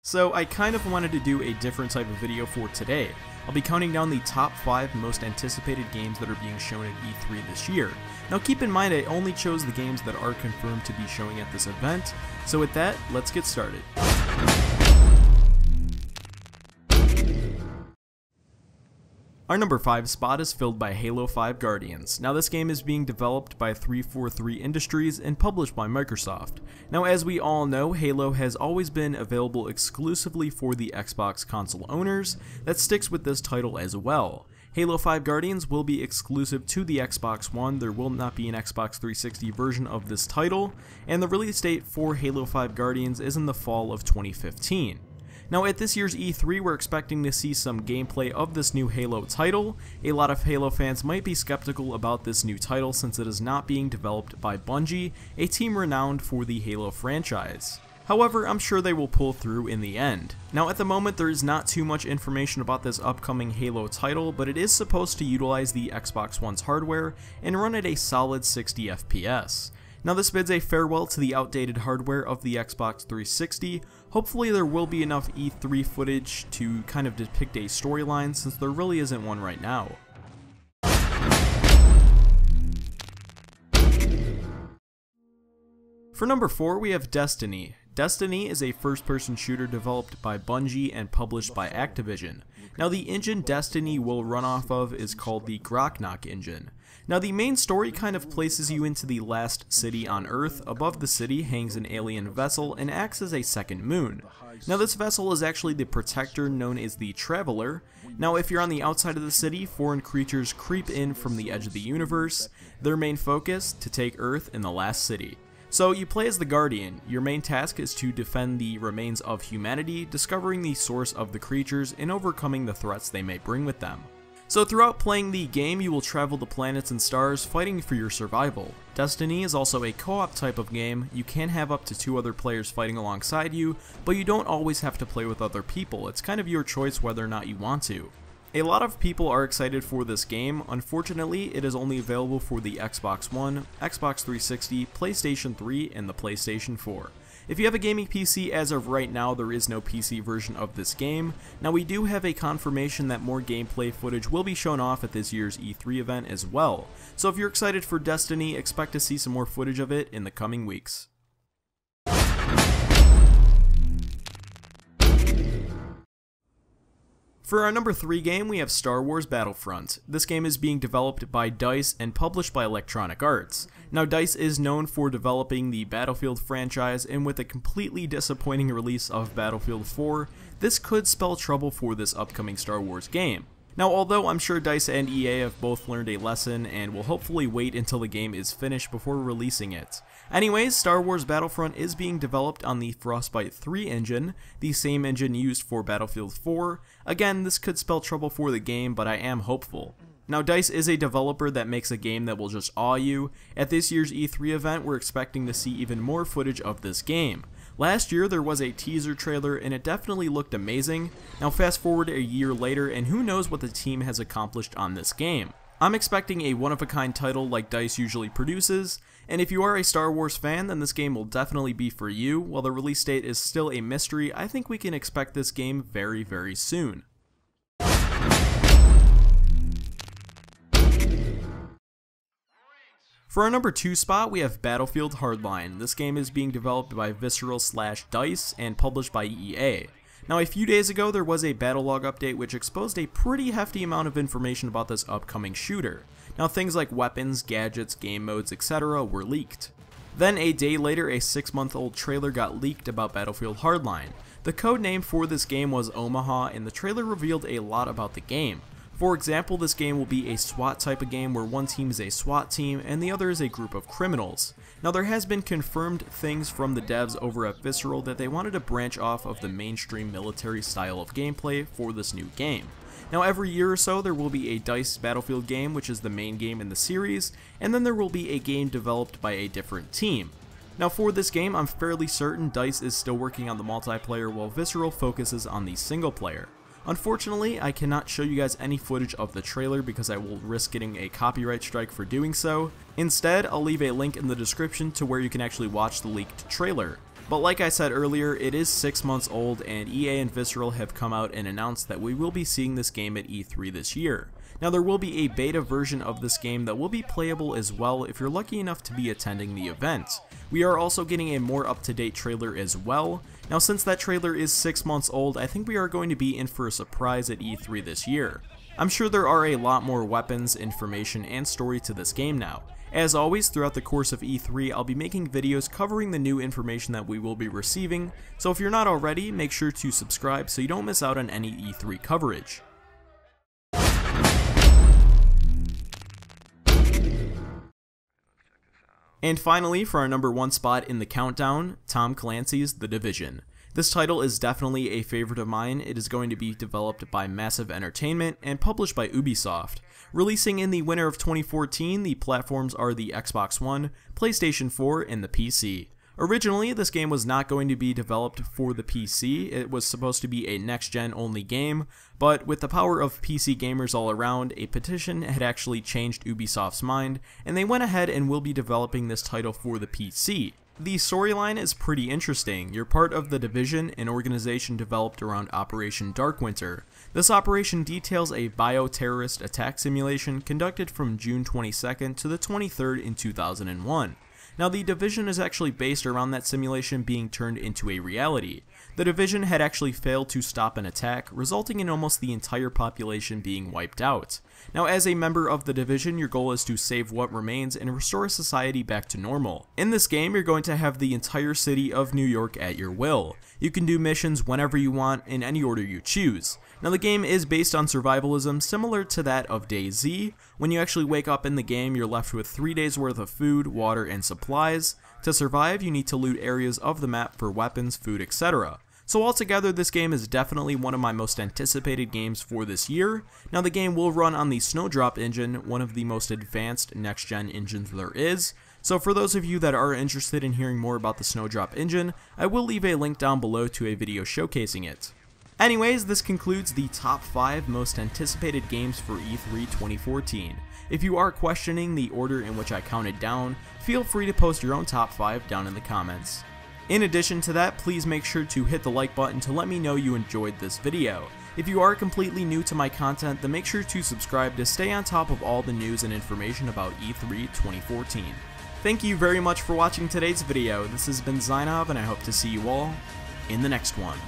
So I kind of wanted to do a different type of video for today. I'll be counting down the top 5 most anticipated games that are being shown at E3 this year. Now keep in mind I only chose the games that are confirmed to be showing at this event, so with that, let's get started. Our number 5 spot is filled by Halo 5 Guardians. Now this game is being developed by 343 Industries and published by Microsoft. Now as we all know, Halo has always been available exclusively for the Xbox console owners. That sticks with this title as well. Halo 5 Guardians will be exclusive to the Xbox One, there will not be an Xbox 360 version of this title, and the release date for Halo 5 Guardians is in the fall of 2015. Now at this year's E3 we're expecting to see some gameplay of this new Halo title. A lot of Halo fans might be skeptical about this new title since it is not being developed by Bungie, a team renowned for the Halo franchise. However, I'm sure they will pull through in the end. Now at the moment there is not too much information about this upcoming Halo title, but it is supposed to utilize the Xbox One's hardware and run at a solid 60 FPS. Now this bids a farewell to the outdated hardware of the Xbox 360. Hopefully there will be enough E3 footage to kind of depict a storyline since there really isn't one right now. For number 4 we have Destiny. Destiny is a first-person shooter developed by Bungie and published by Activision. Now the engine Destiny will run off of is called the Groknok engine. Now the main story kind of places you into the last city on Earth. Above the city hangs an alien vessel and acts as a second moon. Now this vessel is actually the Protector, known as the Traveler. Now if you're on the outside of the city, foreign creatures creep in from the edge of the universe. Their main focus, to take Earth in the last city. So you play as the Guardian. Your main task is to defend the remains of humanity, discovering the source of the creatures and overcoming the threats they may bring with them. So throughout playing the game you will travel the planets and stars fighting for your survival. Destiny is also a co-op type of game. You can have up to 2 other players fighting alongside you, but you don't always have to play with other people. It's kind of your choice whether or not you want to. A lot of people are excited for this game. Unfortunately, it is only available for the Xbox One, Xbox 360, PlayStation 3, and the PlayStation 4. If you have a gaming PC, as of right now, there is no PC version of this game. Now we do have a confirmation that more gameplay footage will be shown off at this year's E3 event as well. So if you're excited for Destiny, expect to see some more footage of it in the coming weeks. For our number 3 game, we have Star Wars Battlefront. This game is being developed by DICE and published by Electronic Arts. Now DICE is known for developing the Battlefield franchise, and with a completely disappointing release of Battlefield 4, this could spell trouble for this upcoming Star Wars game. Now although I'm sure DICE and EA have both learned a lesson and will hopefully wait until the game is finished before releasing it. Anyways, Star Wars Battlefront is being developed on the Frostbite 3 engine, the same engine used for Battlefield 4. Again, this could spell trouble for the game, but I am hopeful. Now DICE is a developer that makes a game that will just awe you. At this year's E3 event, we're expecting to see even more footage of this game. Last year there was a teaser trailer and it definitely looked amazing. Now fast forward a year later and who knows what the team has accomplished on this game. I'm expecting a one-of-a-kind title like DICE usually produces, and if you are a Star Wars fan then this game will definitely be for you. While the release date is still a mystery, I think we can expect this game very, very soon. For our number 2 spot, we have Battlefield Hardline. This game is being developed by Visceral/DICE and published by EA. Now a few days ago there was a battlelog update which exposed a pretty hefty amount of information about this upcoming shooter. Now things like weapons, gadgets, game modes, etc. were leaked. Then a day later a 6-month-old trailer got leaked about Battlefield Hardline. The code name for this game was Omaha and the trailer revealed a lot about the game. For example, this game will be a SWAT type of game where one team is a SWAT team and the other is a group of criminals. Now there has been confirmed things from the devs over at Visceral that they wanted to branch off of the mainstream military style of gameplay for this new game. Now every year or so there will be a DICE Battlefield game, which is the main game in the series, and then there will be a game developed by a different team. Now for this game I'm fairly certain DICE is still working on the multiplayer while Visceral focuses on the single player. Unfortunately, I cannot show you guys any footage of the trailer because I will risk getting a copyright strike for doing so. Instead, I'll leave a link in the description to where you can actually watch the leaked trailer. But like I said earlier, it is 6 months old, and EA and Visceral have come out and announced that we will be seeing this game at E3 this year. Now there will be a beta version of this game that will be playable as well if you're lucky enough to be attending the event. We are also getting a more up-to-date trailer as well. Now since that trailer is 6 months old, I think we are going to be in for a surprise at E3 this year. I'm sure there are a lot more weapons, information, and story to this game now. As always, throughout the course of E3, I'll be making videos covering the new information that we will be receiving, so if you're not already, make sure to subscribe so you don't miss out on any E3 coverage. And finally, for our number 1 spot in the countdown, Tom Clancy's The Division. This title is definitely a favorite of mine. It is going to be developed by Massive Entertainment and published by Ubisoft. Releasing in the winter of 2014, the platforms are the Xbox One, PlayStation 4, and the PC. Originally, this game was not going to be developed for the PC. It was supposed to be a next-gen only game, but with the power of PC gamers all around, a petition had actually changed Ubisoft's mind, and they went ahead and will be developing this title for the PC. The storyline is pretty interesting. You're part of The Division, an organization developed around Operation Darkwinter. This operation details a bioterrorist attack simulation conducted from June 22nd to the 23rd in 2001. Now, The Division is actually based around that simulation being turned into a reality. The Division had actually failed to stop an attack, resulting in almost the entire population being wiped out. Now, as a member of the Division, your goal is to save what remains and restore society back to normal. In this game, you're going to have the entire city of New York at your will. You can do missions whenever you want, in any order you choose. Now, the game is based on survivalism similar to that of DayZ. When you actually wake up in the game, you're left with 3 days worth of food, water, and supplies. To survive, you need to loot areas of the map for weapons, food, etc. So altogether, this game is definitely one of my most anticipated games for this year. Now, the game will run on the Snowdrop engine, one of the most advanced next-gen engines there is. So for those of you that are interested in hearing more about the Snowdrop engine, I will leave a link down below to a video showcasing it. Anyways, this concludes the top 5 most anticipated games for E3 2014. If you are questioning the order in which I counted down, feel free to post your own top 5 down in the comments. In addition to that, please make sure to hit the like button to let me know you enjoyed this video. If you are completely new to my content, then make sure to subscribe to stay on top of all the news and information about E3 2014. Thank you very much for watching today's video. This has been Zainab, and I hope to see you all in the next one.